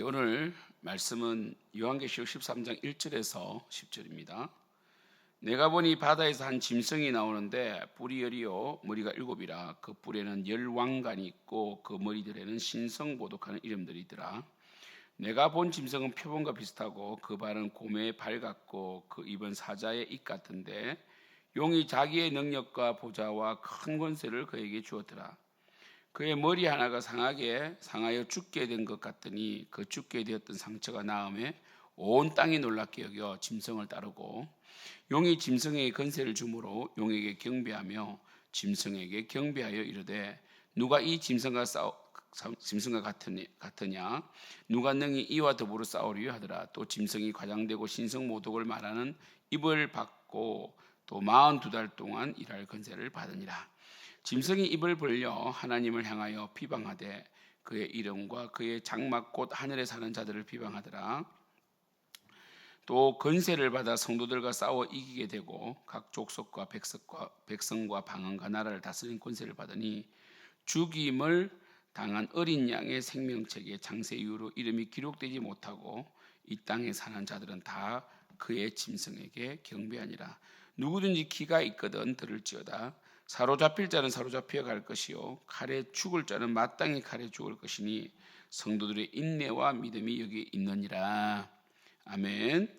오늘 말씀은 요한계시록 13장 1절에서 10절입니다. 내가 보니 바다에서 한 짐승이 나오는데 뿔이 열이요 머리가 일곱이라. 그 뿔에는 열 왕관이 있고 그 머리들에는 신성보독하는 이름들이 있더라. 내가 본 짐승은 표범과 비슷하고 그 발은 곰의 발 같고 그 입은 사자의 입 같은데 용이 자기의 능력과 보좌와 큰 권세를 그에게 주었더라. 그의 머리 하나가 상하여 죽게 된 것 같더니 그 죽게 되었던 상처가 나음에 온 땅이 놀랍게 여겨 짐승을 따르고 용이 짐승에게 권세를 주므로 용에게 경배하며 짐승에게 경배하여 이르되 누가 이 짐승과 같으냐 누가 능히 이와 더불어 싸우리요 하더라. 또 짐승이 과장되고 신성모독을 말하는 입을 받고 또 42달 동안 일할 권세를 받으니라. 짐승이 입을 벌려 하나님을 향하여 비방하되 그의 이름과 그의 장막 곧 하늘에 사는 자들을 비방하더라. 또 권세를 받아 성도들과 싸워 이기게 되고 각 족속과 백성과 방언과 나라를 다스린 권세를 받으니 죽임을 당한 어린 양의 생명책에 장세 이후로 이름이 기록되지 못하고 이 땅에 사는 자들은 다 그의 짐승에게 경배하니라. 누구든지 기가 있거든 들을지어다. 사로잡힐 자는 사로잡혀 갈 것이요 칼에 죽을 자는 마땅히 칼에 죽을 것이니 성도들의 인내와 믿음이 여기 있느니라. 아멘.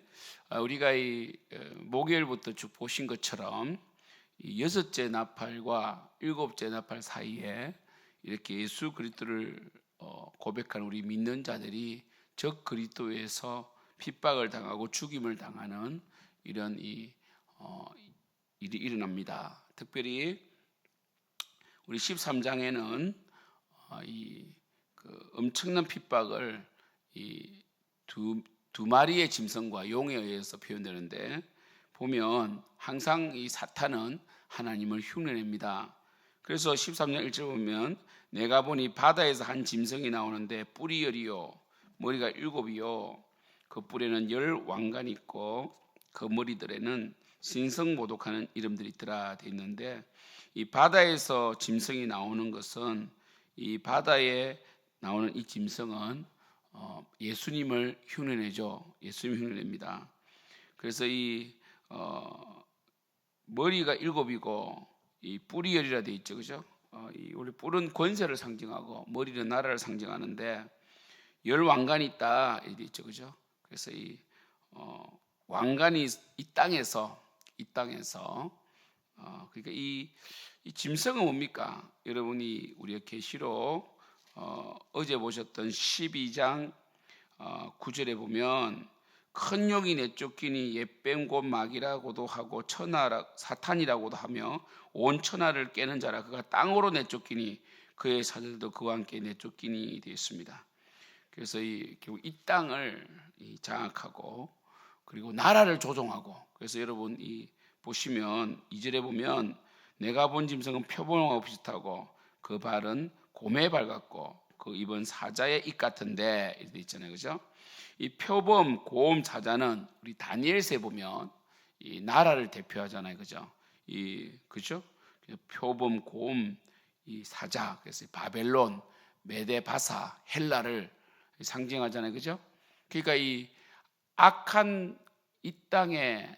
우리가 이 목요일부터 쭉 보신 것처럼 이 여섯째 나팔과 일곱째 나팔 사이에 이렇게 예수 그리스도를 고백하는 우리 믿는 자들이 적 그리스도에서 핍박을 당하고 죽임을 당하는 이런 일이 일어납니다. 특별히 우리 13장에는 그 엄청난 핍박을 이 두 마리의 짐승과 용에 의해서 표현되는데 보면 항상 이 사탄은 하나님을 흉내냅니다. 그래서 13장 1절 보면 내가 보니 바다에서 한 짐승이 나오는데 뿔이 열이요 머리가 일곱이요 그 뿔에는 열 왕관이 있고 그 머리들에는 신성모독하는 이름들이 있더라 되어 있는데 이 바다에서 짐승이 나오는 것은 이 바다에 나오는 이 짐승은 예수님을 흉내내죠. 예수님 흉내냅니다. 그래서 이 머리가 일곱이고 이 뿔이 열이라 되어 있죠, 그죠? 이 우리 뿔은 권세를 상징하고 머리는 나라를 상징하는데 열 왕관이 있다 이렇게 있죠, 그죠? 그래서 이 왕관이 이 땅에서 그러니까 이 짐승은 뭡니까? 여러분이 우리가 계시록 어제 보셨던 12장 9절에 보면 큰 용이 내쫓기니 옛뱀 곧 마귀라고도 하고 사탄이라고도 하며 온 천하를 깨는 자라. 그가 땅으로 내쫓기니 그의 사들도 그와 함께 내쫓기니 되어 있습니다. 그래서 결국 이 땅을 장악하고 그리고 나라를 조종하고, 그래서 여러분 보시면 2절에 보면 내가 본 짐승은 표범하고 비슷하고 그 발은 곰의 발 같고 그 입은 사자의 입 같은데 이렇게 있잖아요, 그죠? 이 표범, 곰, 사자는 우리 다니엘서에 보면 이 나라를 대표하잖아요, 그죠? 그죠? 표범, 곰, 이 사자, 그래서 바벨론, 메데, 바사, 헬라를 상징하잖아요, 그죠? 그러니까 이 악한 이 땅에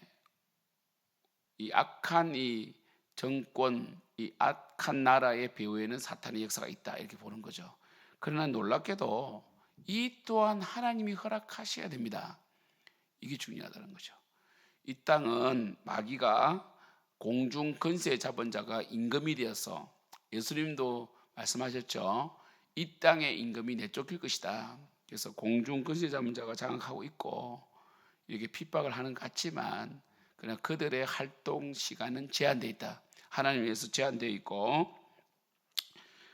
이 악한 이 정권, 이 악한 나라의 배후에는 사탄의 역사가 있다 이렇게 보는 거죠. 그러나 놀랍게도 이 또한 하나님이 허락하셔야 됩니다. 이게 중요하다는 거죠. 이 땅은 마귀가 공중 권세 잡은 자가 임금이 되어서 예수님도 말씀하셨죠. 이 땅의 임금이 내쫓길 것이다. 그래서 공중 권세 잡은 자가 장악하고 있고 이렇게 핍박을 하는 것 같지만 그러나 그들의 활동 시간은 제한되어 있다. 하나님에 의해서 제한되어 있고,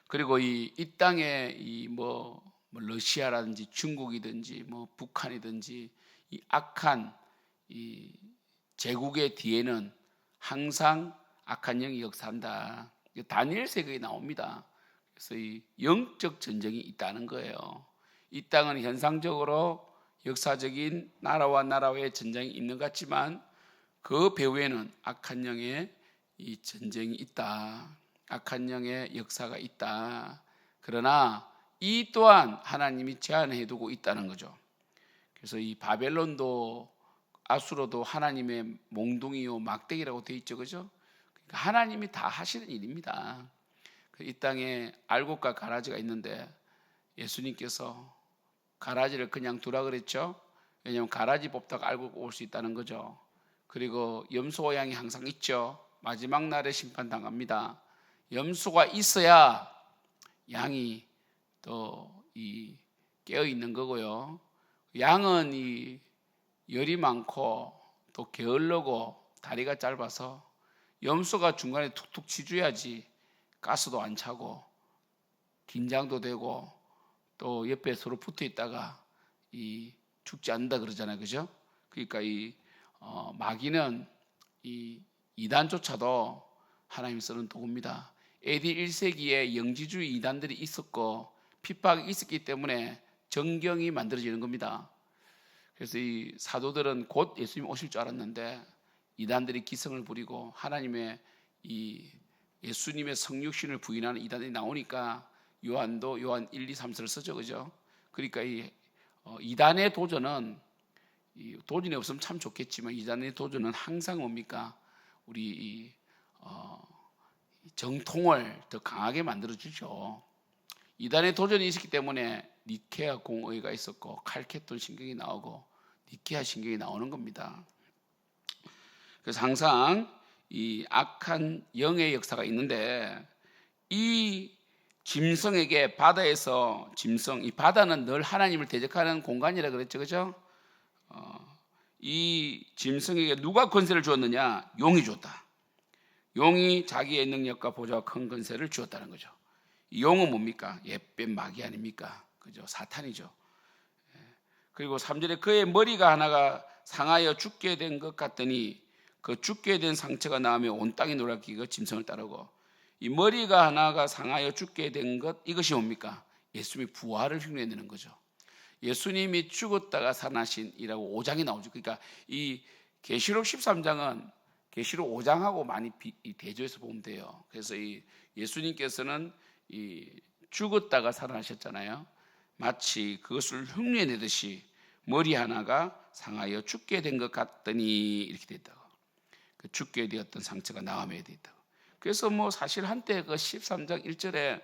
그리고 이 땅에 뭐 러시아라든지 중국이든지 뭐 북한이든지 이 악한 이 제국의 뒤에는 항상 악한 영이 역사한다. 다니엘 세계에 나옵니다. 그래서 이 영적 전쟁이 있다는 거예요. 이 땅은 현상적으로 역사적인 나라와 나라의 전쟁이 있는 것 같지만 그 배후에는 악한 영의 이 전쟁이 있다. 악한 영의 역사가 있다. 그러나 이 또한 하나님이 제한해 두고 있다는 거죠. 그래서 이 바벨론도 아수로도 하나님의 몽둥이요 막대기라고 돼 있죠, 그죠? 그러니까 하나님이 다 하시는 일입니다. 이 땅에 알곡과 가라지가 있는데 예수님께서 가라지를 그냥 두라 그랬죠. 왜냐하면 가라지 뽑다가 알곡 올 수 있다는 거죠. 그리고 염소와 양이 항상 있죠. 마지막 날에 심판당합니다. 염소가 있어야 양이 또 깨어 있는 거고요. 양은 이 열이 많고 또 게을르고 다리가 짧아서 염소가 중간에 툭툭 치줘야지 가스도 안 차고 긴장도 되고 또 옆에 서로 붙어 있다가 죽지 않는다 그러잖아요, 그죠? 그러니까 마귀는 이 이단조차도 하나님 쓰는 도구입니다. AD 1세기에 영지주의 이단들이 있었고 핍박이 있었기 때문에 정경이 만들어지는 겁니다. 그래서 이 사도들은 곧 예수님 오실 줄 알았는데 이단들이 기성을 부리고 하나님의 예수님의 성육신을 부인하는 이단이 나오니까 요한도 요한 1, 2, 3서를 쓰죠, 그죠? 그러니까 이단의 도전은 도전이 없으면 참 좋겠지만 이단의 도전은 항상 뭡니까? 우리 정통을 더 강하게 만들어주죠. 이단의 도전이 있었기 때문에 니케아 공의가 있었고 칼케톤 신경이 나오고 니케아 신경이 나오는 겁니다. 그래서 항상 이 악한 영의 역사가 있는데 이 짐승에게 바다에서 이 바다는 늘 하나님을 대적하는 공간이라 그랬죠, 그죠? 이 짐승에게 누가 권세를 주었느냐? 용이 주었다. 용이 자기의 능력과 보좌와 큰 권세를 주었다는 거죠. 이 용은 뭡니까? 옛뱀 마귀 아닙니까? 그죠? 사탄이죠. 그리고 3절에 그의 머리가 하나가 상하여 죽게 된 것 같더니 그 죽게 된 상처가 나오며 온 땅이 놀랍게 짐승을 따르고 이 머리가 하나가 상하여 죽게 된 것 이것이 뭡니까? 예수님이 부활을 흉내내는 거죠. 예수님이 죽었다가 살아나신이라고 5장이 나오죠. 그러니까 이 계시록 13장은 계시록 5장하고 많이 대조해서 보면 돼요. 그래서 이 예수님께서는 죽었다가 살아나셨잖아요. 마치 그것을 흉내내듯이 머리 하나가 상하여 죽게 된 것 같더니 이렇게 됐다고. 그 죽게 되었던 상처가 나음에 됐다고. 그래서 뭐 사실 한때 그 13장 1절에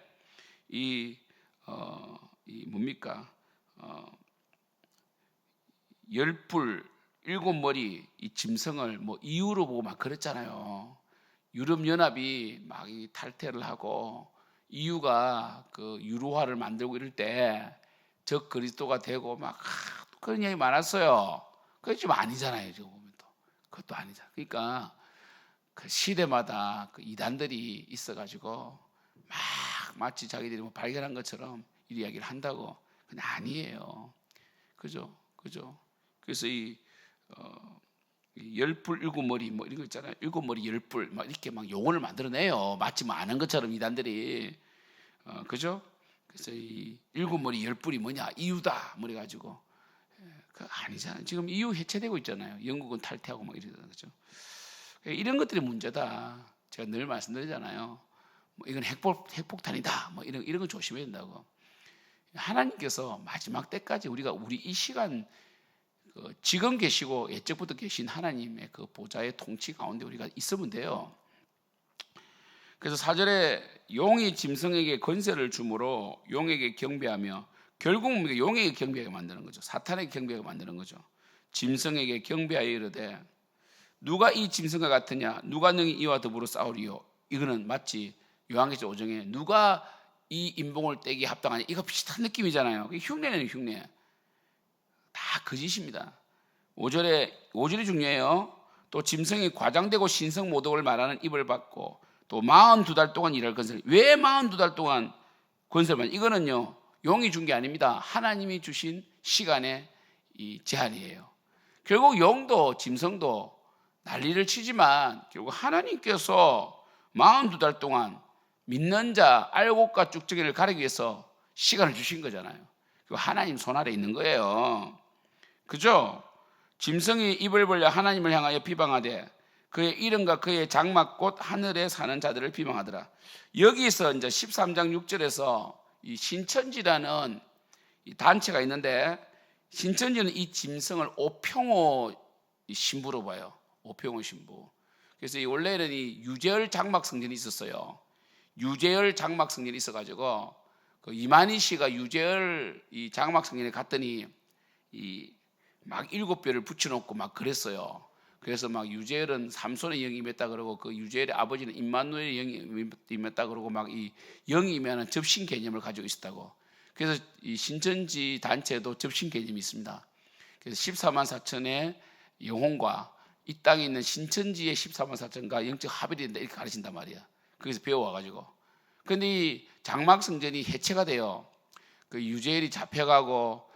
뭡니까? 열불 일곱 머리 이 짐승을 뭐 이유로 보고 막 그랬잖아요. 유럽 연합이 막 탈퇴를 하고 EU가 그 유로화를 만들고 이럴 때 적 그리스도가 되고 막 그런 얘기 많았어요. 그게 좀 아니잖아요. 지금 보면 또 그것도 아니잖아. 그러니까 그 시대마다 그 이단들이 있어가지고 막 마치 자기들이 뭐 발견한 것처럼 이 이야기를 한다고. 근데 아니에요. 그죠? 그래서 열불 일곱 머리 뭐 이런 거 있잖아요. 일곱 머리 열불 막 이렇게 막 용어를 만들어내요. 마치 뭐 아는 것처럼 이단들이 그죠? 그래서 이 일곱 머리 열불이 뭐냐? 이유다. 뭐 이래가지고 그 아니잖아요. 지금 이유 해체되고 있잖아요. 영국은 탈퇴하고 막 이러잖아요. 그죠? 이런 것들이 문제다. 제가 늘 말씀드리잖아요. 뭐 이건 핵폭탄이다. 뭐 이런 거 조심해야 된다고. 하나님께서 마지막 때까지 우리 이 시간 지금 계시고 예적부터 계신 하나님의 그 보좌의 통치 가운데 우리가 있으면 돼요. 그래서 4절에 용이 짐승에게 권세를 주므로 용에게 경배하며 결국은 용에게 경배하게 만드는 거죠. 사탄에게 경배하게 만드는 거죠. 짐승에게 경배하여 이르되 누가 이 짐승과 같으냐? 누가 능히 이와 더불어 싸우리요? 이거는 마치 요한계시록 5장에 누가 이 인봉을 떼기 합당하냐? 이거 비슷한 느낌이잖아요. 흉내는 흉내. 다 거짓입니다. 5절이 중요해요. 또 짐승이 과장되고 신성 모독을 말하는 입을 받고 또 42달 동안 일할 권세를. 왜 42달 동안 권세를 받냐? 이거는요 용이 준 게 아닙니다. 하나님이 주신 시간의 이 제한이에요. 결국 용도 짐승도 난리를 치지만 결국 하나님께서 42달 동안 믿는 자 알곡과 쭉정이를 가리기 위해서 시간을 주신 거잖아요. 그리고 하나님 손 아래 있는 거예요. 그죠? 짐승이 입을 벌려 하나님을 향하여 비방하되 그의 이름과 그의 장막 곧 하늘에 사는 자들을 비방하더라. 여기서 이제 13장 6절에서 이 신천지라는 이 단체가 있는데, 신천지는 이 짐승을 오평호 신부로 봐요. 오평호 신부. 그래서 원래는 이 유재열 장막 성전이 있었어요. 유재열 장막 성전이 있어가지고 그 이만희 씨가 유재열 이 장막 성전에 갔더니 이 막 7뼈를 붙여놓고 막 그랬어요. 그래서 막 유재열은 삼손의 영이 임했다 그러고, 그 유재열의 아버지는 임마누엘의 영이 임했다 그러고, 막 이 영이면은 접신 개념을 가지고 있었다고. 그래서 이 신천지 단체도 접신 개념이 있습니다. 그래서 14만 4천의 영혼과 이 땅에 있는 신천지의 14만 4천과 영적 합이 된다, 이렇게 가르친단 말이야. 거기서 배워와가지고. 근데 이 장막 성전이 해체가 돼요. 그 유재열이 잡혀가고,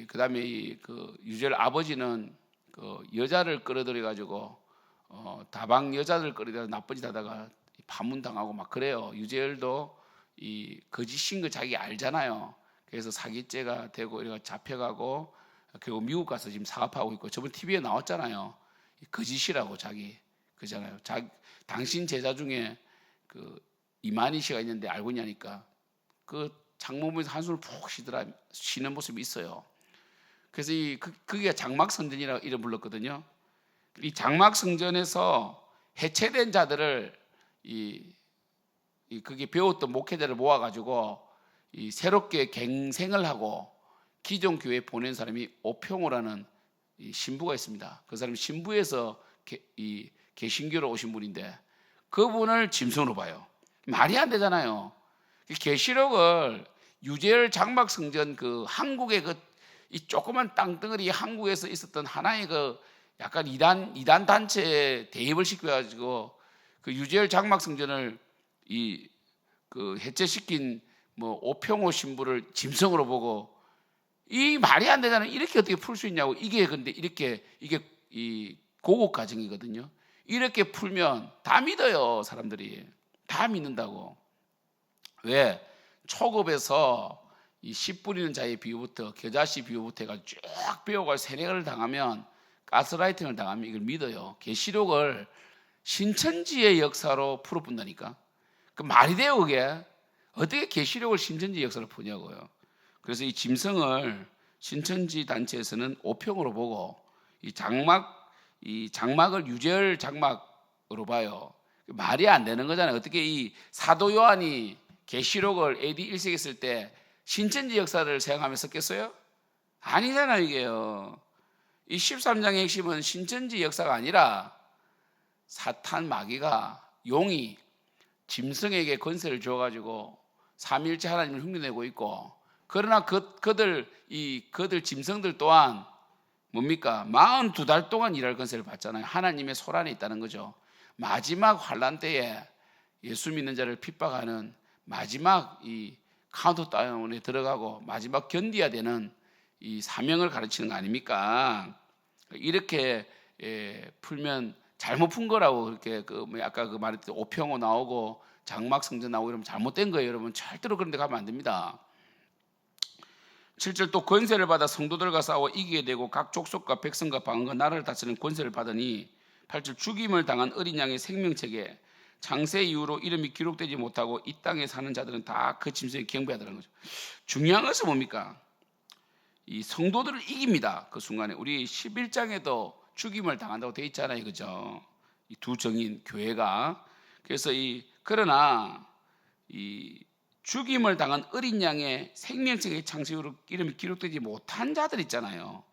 그다음에 그 유재열 아버지는 그 여자를 끌어들여 가지고 다방 여자들 끌어들여 나쁜 짓 하다가 파문당하고 막 그래요. 유재열도 이 거짓인 거 자기 알잖아요. 그래서 사기죄가 되고 이래가 잡혀가고 결국 미국 가서 지금 사업하고 있고, 저번 TV에 나왔잖아요. 거짓이라고 자기 그잖아요. 당신 제자 중에 그 이만희 씨가 있는데 알고 있냐니까 그 장모님에서 한숨을 푹 쉬는 모습이 있어요. 그래서 그게 장막성전이라고 이름 불렀거든요. 이 장막성전에서 해체된 자들을 그게 배웠던 목회자를 모아가지고 새롭게 갱생을 하고 기존 교회에 보낸 사람이 오평호라는 신부가 있습니다. 그 사람이 신부에서 개신교로 오신 분인데, 그분을 짐승으로 봐요. 말이 안 되잖아요. 계시록을 유재열 장막성전, 그 한국의 이 조그만 땅덩어리 한국에서 있었던 하나의 그 약간 이단 단체에 대입을 시켜가지고 그 유재열 장막성전을 그 해체시킨 뭐 오평호 신부를 짐승으로 보고, 이 말이 안 되잖아요. 이렇게 어떻게 풀 수 있냐고. 근데 이게 이 고급 과정이거든요. 이렇게 풀면 다 믿어요. 사람들이 다 믿는다고. 왜? 초급에서 이 씨 뿌리는 자의 비유부터 겨자씨 비유부터 해가지고 쭉 배워가 세뇌를 당하면, 가스라이팅을 당하면 이걸 믿어요. 계시록을 신천지의 역사로 풀어본다니까. 그 말이 돼요, 그게? 어떻게 계시록을 신천지 역사로 푸냐고요. 그래서 이 짐승을 신천지 단체에서는 오평으로 보고, 이 장막을 유재열 장막으로 봐요. 말이 안 되는 거잖아요. 어떻게 이 사도 요한이 계시록을 AD 1세기 쓸 때 신천지 역사를 생각하며 썼겠어요? 아니잖아요, 이게요. 이 13장의 핵심은 신천지 역사가 아니라 사탄 마귀가, 용이 짐승에게 권세를 주어가지고 삼위일체 하나님을 흉내내고 있고, 그러나 그들 짐승들 또한 뭡니까? 42달 동안 일할 권세를 받잖아요. 하나님의 손안에 있다는 거죠. 마지막 환란 때에 예수 믿는 자를 핍박하는 마지막 이 카운트다운에 들어가고 마지막 견디어야 되는 이 사명을 가르치는 거 아닙니까? 이렇게 풀면 잘못 푼 거라고. 그렇게 아까 그 말했던 오평호 나오고 장막성전 나오고 이러면 잘못된 거예요. 여러분 절대로 그런 데 가면 안 됩니다. 7절, 또 권세를 받아 성도들과 싸워 이기게 되고 각 족속과 백성과 방언과 나라를 다스리는 권세를 받으니, 8절, 죽임을 당한 어린 양의 생명책에 장세 이후로 이름이 기록되지 못하고 이 땅에 사는 자들은 다 그 짐승에 경배하더라는 거죠. 중요한 것은 뭡니까? 이 성도들을 이깁니다. 그 순간에. 우리 11장에도 죽임을 당한다고 되어 있잖아요, 그죠? 이 두 정인 교회가. 그래서 그러나 이 죽임을 당한 어린 양의 생명책의 창세기로 이름이 기록되지 못한 자들 있잖아요.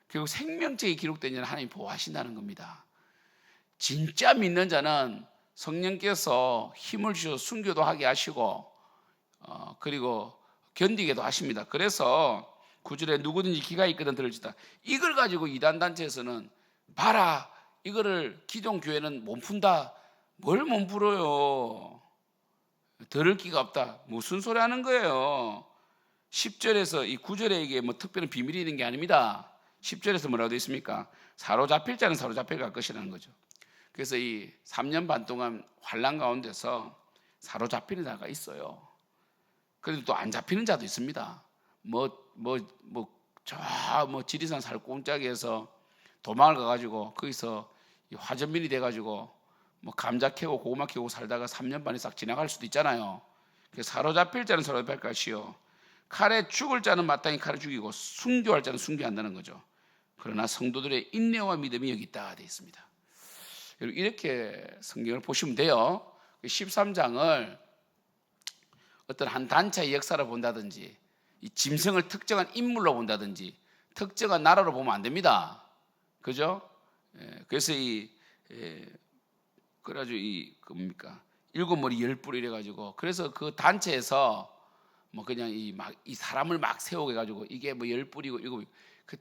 결국 생명책이 기록된 자는 하나님이 보호하신다는 겁니다. 진짜 믿는 자는 성령께서 힘을 주셔서 순교도 하게 하시고 그리고 견디게도 하십니다. 그래서 9절에 누구든지 귀가 있거든 들을지다. 이걸 가지고 이단 단체에서는 봐라, 이거를 기존 교회는 못 푼다. 뭘 못 풀어요? 들을 기가 없다. 무슨 소리 하는 거예요? 10절에서 이 9절에 이게 뭐 특별한 비밀이 있는 게 아닙니다. 10절에서 뭐라고 되어 있습니까? 사로잡힐 자는 사로잡혀 갈 것이라는 거죠. 그래서 이 3년 반 동안 환란 가운데서 사로잡히는 자가 있어요. 그래도 또 안 잡히는 자도 있습니다. 지리산 살꽁짝에서 도망을 가가지고 거기서 화전민이 돼가지고 뭐 감자 캐고 고구마 캐고 살다가 3년 반이 싹 지나갈 수도 있잖아요. 사로잡힐 자는 사로잡힐 것이요 칼에 죽을 자는 마땅히 칼에 죽이고 순교할 자는 순교한다는 거죠. 그러나 성도들의 인내와 믿음이 여기 있다 되어 있습니다. 여러분 이렇게 성경을 보시면 돼요. 13장을 어떤 한 단체의 역사로 본다든지 이 짐승을 특정한 인물로 본다든지 특정한 나라로 보면 안 됩니다. 그죠? 그래서 그래가지고 뭡니까? 일곱 머리 열 뿔 이래가지고 그래서 그 단체에서 뭐 그냥 이 사람을 막 세우게 해가지고 이게 뭐 열 뿔이고 일곱 그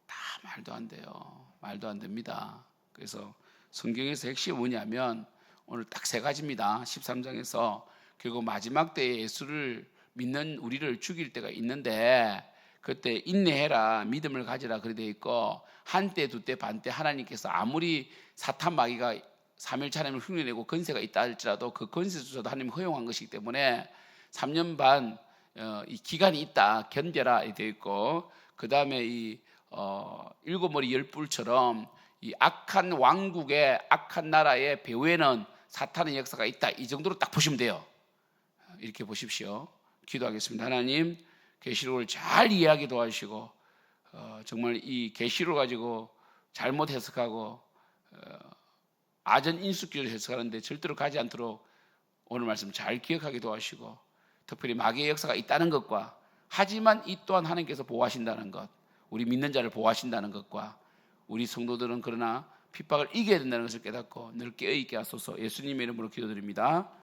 다 말도 안 돼요. 말도 안 됩니다. 그래서 성경에서 핵심이 뭐냐면 오늘 딱 세 가지입니다. 13장에서 결국 마지막 때에 예수를 믿는 우리를 죽일 때가 있는데 그때 인내해라 믿음을 가지라 그래 되어 있고 한때 두때 반때 하나님께서 아무리 사탄 마귀가 3일차 하나님을 흉내내고 건세가 있다 할지라도 그 건세조차도 하나님이 허용한 것이기 때문에 3년 반 이 기간이 있다 견뎌라 되어 있고 그 다음에 이 일곱 머리 열 뿔처럼 이 악한 왕국의 악한 나라의 배후에는 사탄의 역사가 있다 이 정도로 딱 보시면 돼요. 이렇게 보십시오. 기도하겠습니다. 하나님 계시록을 잘 이해하게 도와주시고 정말 이 계시록 가지고 잘못 해석하고 아전 인수기를 해석하는데 절대로 가지 않도록 오늘 말씀 잘 기억하게 도와주시고 특별히 마귀의 역사가 있다는 것과 하지만 이 또한 하나님께서 보호하신다는 것 우리 믿는 자를 보호하신다는 것과 우리 성도들은 그러나 핍박을 이겨야 된다는 것을 깨닫고 늘 깨어있게 하소서 예수님의 이름으로 기도드립니다.